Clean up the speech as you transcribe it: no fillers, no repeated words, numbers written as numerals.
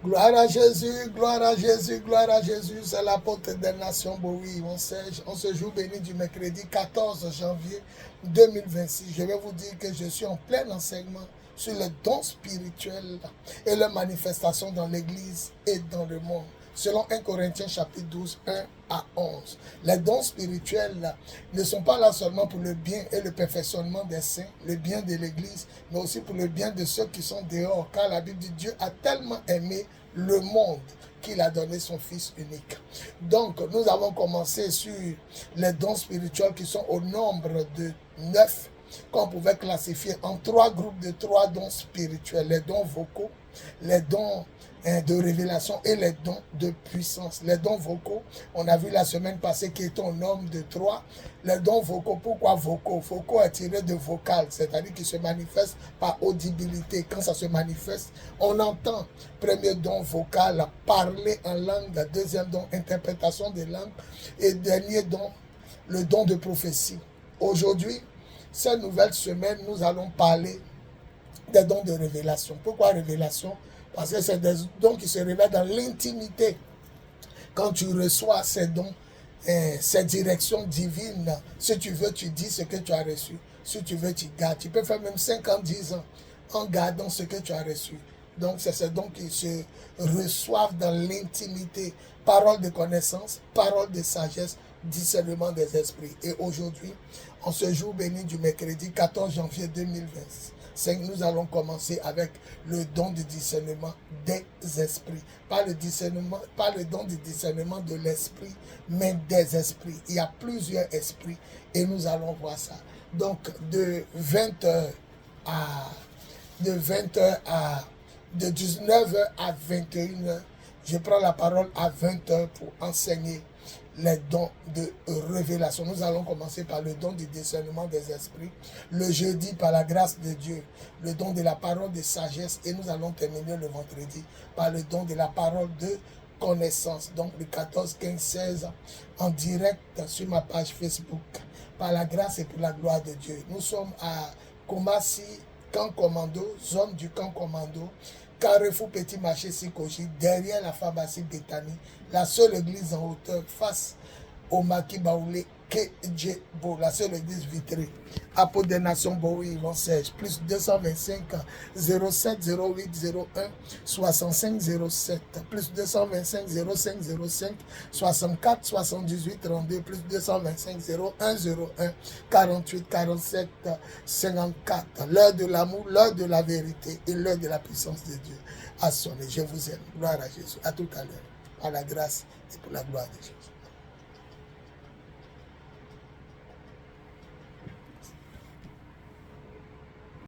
Gloire à Jésus, gloire à Jésus, gloire à Jésus. C'est l'apôtre des nations. Bon, oui, on se joue béni du mercredi 14 janvier 2026. Je vais vous dire que je suis en plein enseignement sur les dons spirituels et leurs manifestations dans l'église et dans le monde. Selon 1 Corinthiens chapitre 12, 1 à 11. Les dons spirituels ne sont pas là seulement pour le bien et le perfectionnement des saints, le bien de l'église, mais aussi pour le bien de ceux qui sont dehors. Car la Bible dit Dieu a tellement aimé le monde qu'il a donné son Fils unique. Donc, nous avons commencé sur les dons spirituels qui sont au nombre de 9, qu'on pouvait classifier en 3 groupes de 3 dons spirituels. Les dons vocaux, les dons de révélation et les dons de puissance. Les dons vocaux, on a vu la semaine passée qui est au nombre de 3. Les dons vocaux, pourquoi vocaux? Vocaux est tiré de vocal, c'est-à-dire qu'il se manifeste par audibilité. Quand ça se manifeste, on entend. Premier don vocal, parler en langue. Deuxième don, interprétation des langues. Et dernier don, le don de prophétie. Aujourd'hui, cette nouvelle semaine, nous allons parler des dons de révélation. Pourquoi révélation? Parce que c'est des dons qui se révèlent dans l'intimité. Quand tu reçois ces dons, ces directions divines, si tu veux, tu dis ce que tu as reçu. Si tu veux, tu gardes. Tu peux faire même 5 ans, 10 ans en gardant ce que tu as reçu. Donc, c'est ces dons qui se reçoivent dans l'intimité. Parole de connaissance, parole de sagesse, discernement des esprits. Et aujourd'hui, en ce jour béni du mercredi 14 janvier 2020, nous allons commencer avec le don du discernement des esprits. Pas le discernement, pas le don du discernement de l'esprit, mais des esprits. Il y a plusieurs esprits et nous allons voir ça. Donc, de 20h de 19h à 21h, je prends la parole à 20h pour enseigner les dons de révélation. Nous allons commencer par le don du discernement des esprits. Le jeudi, par la grâce de Dieu, le don de la parole de sagesse. Et nous allons terminer le vendredi par le don de la parole de connaissance. Donc le 14, 15, 16 en direct sur ma page Facebook. Par la grâce et pour la gloire de Dieu. Nous sommes à Kumasi, Camp Commando, zone du Camp Commando. Carrefour Petit Marché Sikoji, derrière la pharmacie Bethany, la seule église en hauteur face au Maki Baoulé Kedjebo, la seule église vitrée. Apôtre des Nations Boui Yvon Serge, plus 225 07 08 01 65 07, plus 225 05 05 64 78 32, plus 225 01 01 48 47 54. L'heure de l'amour, l'heure de la vérité et l'heure de la puissance de Dieu a sonné. Je vous aime. Gloire à Jésus. À tout à l'heure. Par la grâce et pour la gloire de Jésus.